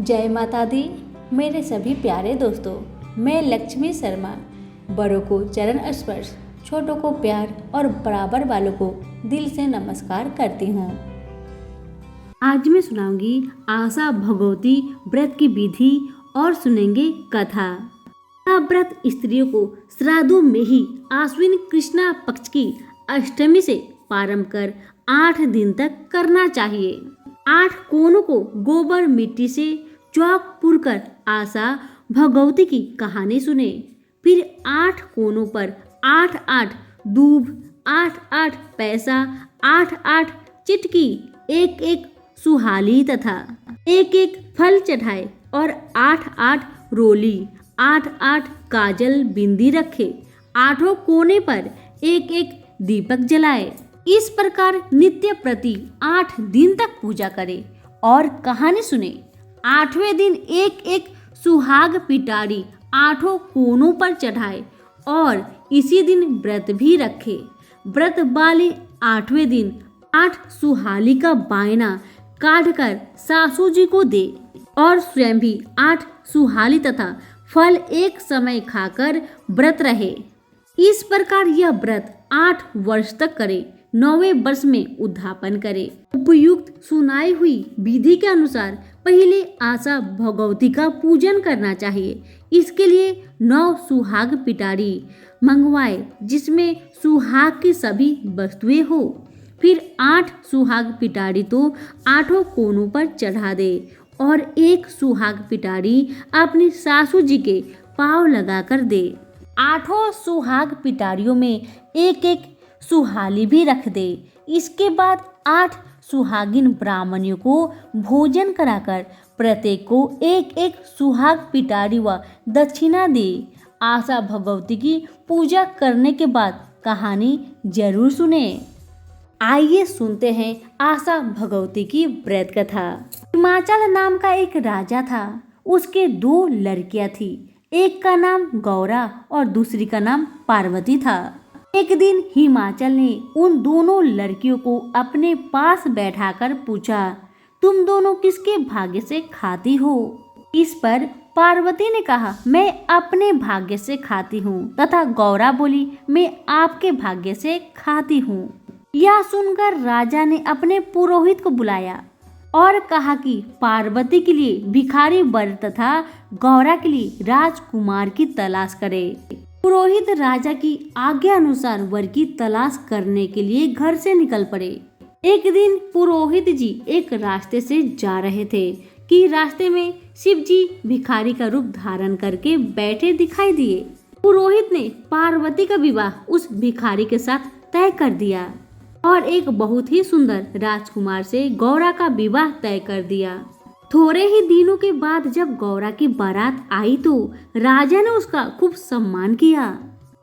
जय माता दी। मेरे सभी प्यारे दोस्तों, मैं लक्ष्मी शर्मा बड़ों को चरण स्पर्श, छोटों को प्यार और बराबर वालों को दिल से नमस्कार करती हूँ। आज मैं सुनाऊंगी आशा भगवती व्रत की विधि और सुनेंगे कथा। यह व्रत स्त्रियों को श्राद्धों में ही आश्विन कृष्णा पक्ष की अष्टमी से प्रारंभ कर 8 दिन तक करना चाहिए। 8 कोनों को गोबर मिट्टी से चौक पुरकर आशा भगवती की कहानी सुने। फिर 8 कोनों पर 8-8 दूब, 8-8 पैसा, 8-8 चिटकी, एक सुहाली तथा एक फल चढ़ाए और 8-8 रोली, 8-8 काजल बिंदी रखे। 8 कोने पर एक दीपक जलाए। इस प्रकार नित्य प्रति 8 दिन तक पूजा करे और कहानी सुने। 8वें दिन एक सुहाग पिटारी 8 कोनों पर चढ़ाए और इसी दिन व्रत भी रखे। व्रत वाले 8वें दिन 8 सुहाली का बायना काटकर सासू जी को दे और स्वयं भी 8 सुहाली तथा फल एक समय खाकर व्रत रहे। इस प्रकार यह व्रत 8 वर्ष तक करे। 9वें वर्ष में उद्यापन करे। उपयुक्त सुनाई हुई विधि के अनुसार पहले आशा भगवती का पूजन करना चाहिए। इसके लिए 9 सुहाग पिटारी मंगवाए जिसमें सुहाग की सभी वस्तुएं हो। फिर 8 सुहाग पिटारी तो 8 कोनों पर चढ़ा दे और एक सुहाग पिटारी अपनी सासू जी के पांव लगाकर दे। 8 सुहाग पिटारियों में एक सुहाली भी रख दे। इसके बाद 8 सुहागिन ब्राह्मणियों को भोजन कराकर प्रत्येक को एक सुहाग पिटारी व दक्षिणा दे। आशा भगवती की पूजा करने के बाद कहानी जरूर सुने। आइए सुनते हैं आशा भगवती की व्रत कथा। हिमाचल नाम का एक राजा था। उसके 2 लड़कियां थी। एक का नाम गौरा और दूसरी का नाम पार्वती था। एक दिन हिमाचल ने उन दोनों लड़कियों को अपने पास बैठाकर पूछा, तुम दोनों किसके भाग्य से खाती हो? इस पर पार्वती ने कहा, मैं अपने भाग्य से खाती हूँ तथा गौरा बोली, मैं आपके भाग्य से खाती हूँ। यह सुनकर राजा ने अपने पुरोहित को बुलाया और कहा कि पार्वती के लिए भिखारी वर तथा गौरा के लिए राजकुमार की तलाश करे। पुरोहित राजा की आज्ञा अनुसार वर की तलाश करने के लिए घर से निकल पड़े। एक दिन पुरोहित जी एक रास्ते से जा रहे थे कि रास्ते में शिव जी भिखारी का रूप धारण करके बैठे दिखाई दिए। पुरोहित ने पार्वती का विवाह उस भिखारी के साथ तय कर दिया और एक बहुत ही सुंदर राजकुमार से गौरा का विवाह तय कर दिया। थोड़े ही दिनों के बाद जब गौरा की बारात आई तो राजा ने उसका खूब सम्मान किया,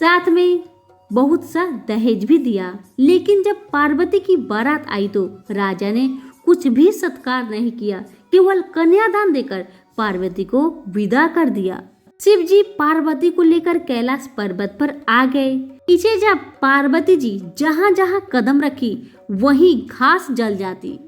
साथ में बहुत सा दहेज भी दिया। लेकिन जब पार्वती की बारात आई तो राजा ने कुछ भी सत्कार नहीं किया, केवल कन्यादान देकर पार्वती को विदा कर दिया। शिव जी पार्वती को लेकर कैलाश पर्वत पर आ गए। पीछे जब पार्वती जी जहाँ जहाँ कदम रखी वहीं घास जल जाती।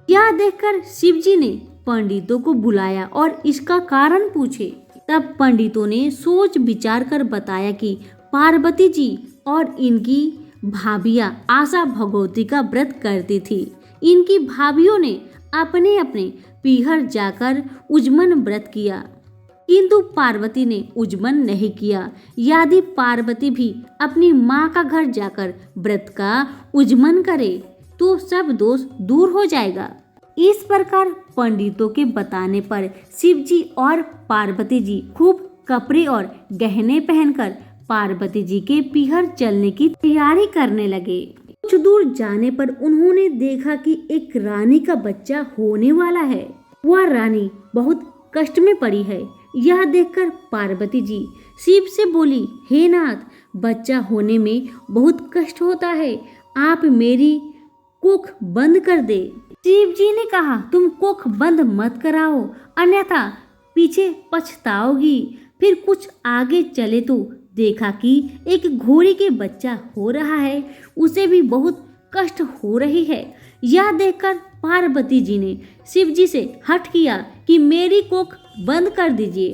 यह देखकर शिव जी ने पंडितों को बुलाया और इसका कारण पूछे। तब पंडितों ने सोच विचार कर बताया कि पार्वती जी और इनकी भाभियां आशा भगवती का व्रत करती थी। इनकी भाभियों ने अपने अपने पीहर जाकर उजमन व्रत किया, किंतु पार्वती ने उजमन नहीं किया। यदि पार्वती भी अपनी माँ का घर जाकर व्रत का उजमन करे तो सब दोष दूर हो जाएगा। इस प्रकार पंडितों के बताने पर शिव जी और पार्वती जी खूब कपड़े और गहने पहनकर पार्वती जी के पीहर चलने की तैयारी करने लगे। कुछ दूर जाने पर उन्होंने देखा कि एक रानी का बच्चा होने वाला है। वह रानी बहुत कष्ट में पड़ी है। यह देखकर पार्वती जी शिव से बोली, हे नाथ, बच्चा होने में बहुत कष्ट होता है, आप मेरी कोख बंद कर दे। शिव जी ने कहा, तुम कोख बंद मत कराओ, अन्यथा पीछे पछताओगी। फिर कुछ आगे चले तो देखा कि एक घोड़ी के बच्चा हो रहा है, उसे भी बहुत कष्ट हो रही है। यह देखकर पार्वती जी ने शिव जी से हठ किया कि मेरी कोख बंद कर दीजिए,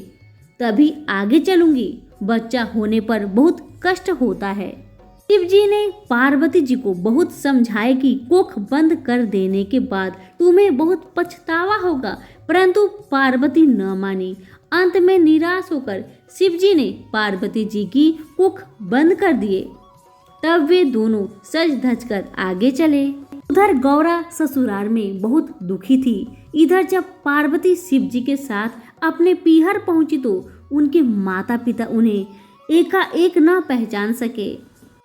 तभी आगे चलूंगी। बच्चा होने पर बहुत कष्ट होता है। शिव जी ने पार्वती जी को बहुत समझाए कि कोख बंद कर देने के बाद तुम्हें बहुत पछतावा होगा, परंतु पार्वती न मानी। अंत में निराश होकर शिव जी ने पार्वती जी की कोख बंद कर दिए। तब वे दोनों सज धज कर आगे चले। उधर गौरा ससुराल में बहुत दुखी थी। इधर जब पार्वती शिव जी के साथ अपने पीहर पहुंची तो उनके माता पिता उन्हें एकाएक न पहचान सके।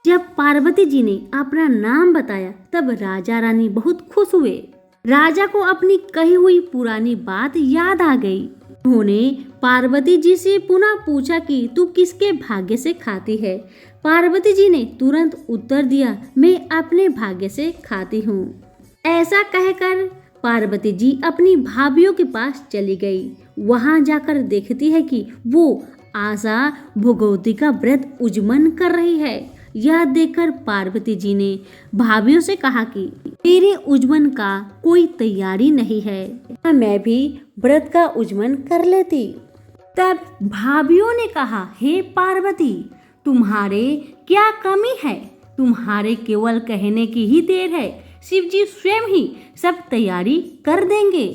जब पार्वती जी ने अपना नाम बताया तब राजा रानी बहुत खुश हुए। राजा को अपनी कही हुई पुरानी बात याद आ गई। उन्होंने पार्वती जी से पुनः पूछा कि तू किसके भाग्य से खाती है। पार्वती जी ने तुरंत उत्तर दिया, मैं अपने भाग्य से खाती हूँ। ऐसा कहकर पार्वती जी अपनी भाभीियों के पास चली गई। वहां जाकर देखती है कि वो आशा भगवती का व्रत उज्जमन कर रही है। यह देखकर पार्वती जी ने भाभीियों से कहा कि मेरे उज्जमन का कोई तैयारी नहीं है, मैं भी व्रत का उज्जमन कर लेती। तब भाभीियों ने कहा, हे पार्वती, तुम्हारे क्या कमी है? तुम्हारे केवल कहने की ही देर है, शिव जी स्वयं ही सब तैयारी कर देंगे।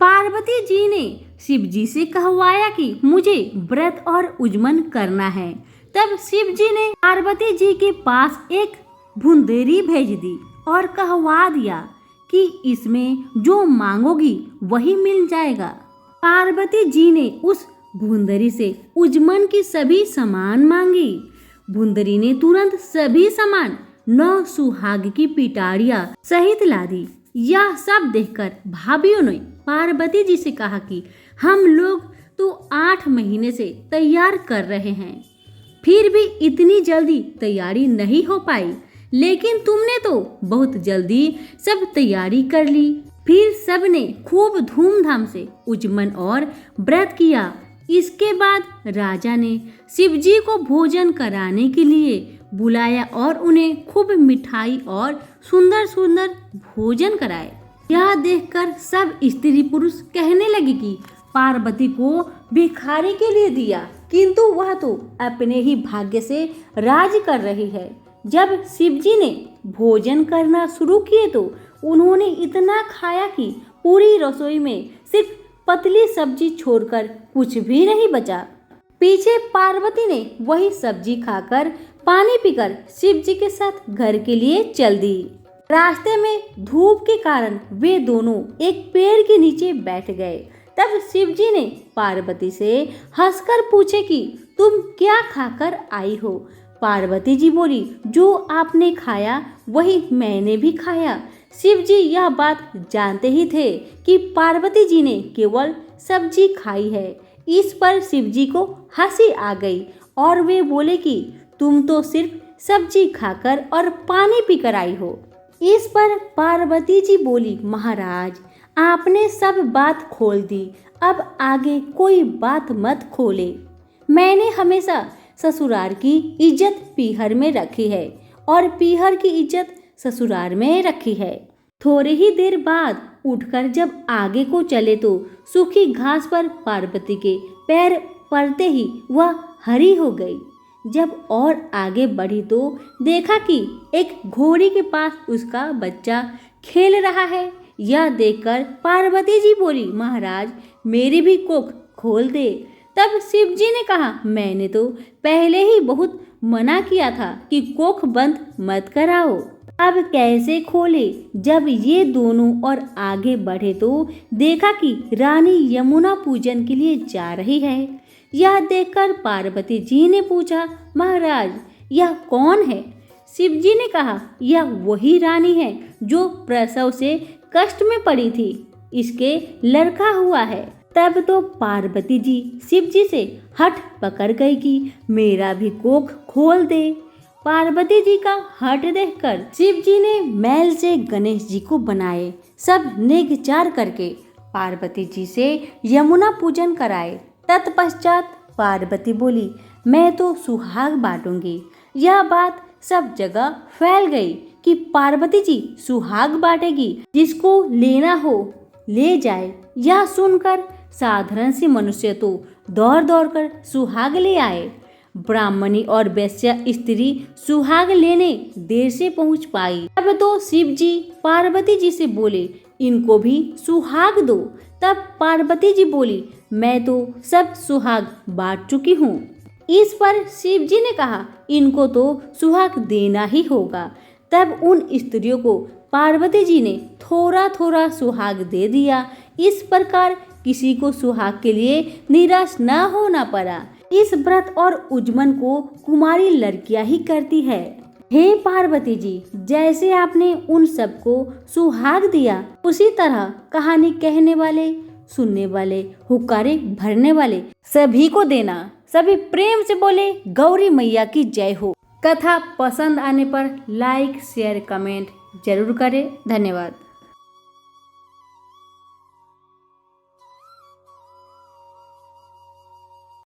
पार्वती जी ने शिव जी से कहवाया कि मुझे व्रत और उज्जमन करना है। तब शिव जी ने पार्वती जी के पास एक भुंदेरी भेज दी और कहवा दिया कि इसमें जो मांगोगी वही मिल जाएगा। पार्वती जी ने उस भुंदरी से उज्जमन की सभी सामान मांगी। भुंदरी ने तुरंत सभी सामान 9 सुहाग की पिटारियां सहित ला दी। यह सब देखकर भाभीियों ने पार्वती जी से कहा कि हम लोग तो 8 महीने से तैयार कर रहे हैं, फिर भी इतनी जल्दी तैयारी नहीं हो पाई, लेकिन तुमने तो बहुत जल्दी सब तैयारी कर ली। फिर सबने खूब धूमधाम से उज्जमन और व्रत किया। इसके बाद राजा ने शिव जी को भोजन कराने के लिए बुलाया और उन्हें खूब मिठाई और सुंदर सुंदर भोजन कराए। यह देखकर सब स्त्री पुरुष कहने लगे कि पार्वती को भिखारी के लिए दिया, किंतु वह तो अपने ही भाग्य से राज कर रही है। जब शिव जी ने भोजन करना शुरू किए तो उन्होंने इतना खाया कि पूरी रसोई में सिर्फ पतली सब्जी छोड़कर कुछ भी नहीं बचा। पीछे पार्वती ने वही सब्जी खाकर पानी पीकर शिव जी के साथ घर के लिए चल दी। रास्ते में धूप के कारण वे दोनों एक पेड़ के नीचे बैठ गए। तब शिव जी ने पार्वती से हंसकर पूछे कि तुम क्या खाकर आई हो। पार्वती जी बोली, जो आपने खाया वही मैंने भी खाया। शिव जी यह बात जानते ही थे कि पार्वती जी ने केवल सब्जी खाई है। इस पर शिव जी को हंसी आ गई और वे बोले कि तुम तो सिर्फ सब्जी खाकर और पानी पीकर आई हो। इस पर पार्वती जी बोली, महाराज, आपने सब बात खोल दी, अब आगे कोई बात मत खोले। मैंने हमेशा ससुराल की इज्जत पीहर में रखी है और पीहर की इज्जत ससुराल में रखी है। थोड़ी ही देर बाद उठकर जब आगे को चले तो सूखी घास पर पार्वती के पैर पड़ते ही वह हरी हो गई। जब और आगे बढ़ी तो देखा कि एक घोड़ी के पास उसका बच्चा खेल रहा है। यह देखकर पार्वती जी बोली, महाराज, मेरी भी कोख खोल दे। तब शिव जी ने कहा, मैंने तो पहले ही बहुत मना किया था कि कोख बंद मत कराओ, अब कैसे खोले। जब ये दोनों और आगे बढ़े तो देखा कि रानी यमुना पूजन के लिए जा रही है। यह देखकर पार्वती जी ने पूछा, महाराज, यह कौन है? शिव जी ने कहा, यह वही रानी है जो प्रसव से कष्ट में पड़ी थी, इसके लड़का हुआ है। तब तो पार्वती जी शिव जी से हठ पकड़ गई कि मेरा भी कोख खोल दे। पार्वती जी का हठ देखकर शिव जी ने मैल से गणेश जी को बनाए। सब नेगचार करके पार्वती जी से यमुना पूजन कराए। तत्पश्चात पार्वती बोली, मैं तो सुहाग बांटूंगी। यह बात सब जगह फैल गई कि पार्वती जी सुहाग बांटेगी, जिसको लेना हो ले जाए। यह सुनकर साधारण सी मनुष्य तो दौड़ दौड़ कर सुहाग ले आए। ब्राह्मणी और वैश्या स्त्री सुहाग लेने देर से पहुंच पाई। तब तो शिव जी पार्वती जी से बोले, इनको भी सुहाग दो। तब पार्वती जी बोली, मैं तो सब सुहाग बांट चुकी हूँ। इस पर शिव जी ने कहा, इनको तो सुहाग देना ही होगा। तब उन स्त्रियों को पार्वती जी ने थोड़ा थोड़ा सुहाग दे दिया। इस प्रकार किसी को सुहाग के लिए निराश न होना पड़ा। इस व्रत और उज्जमन को कुमारी लड़कियां ही करती है। हे पार्वती जी, जैसे आपने उन सबको सुहाग दिया, उसी तरह कहानी कहने वाले, सुनने वाले, हुक्कारे भरने वाले सभी को देना। सभी प्रेम से बोले गौरी मैया की जय हो। कथा पसंद आने पर लाइक शेयर कमेंट जरूर करें। धन्यवाद।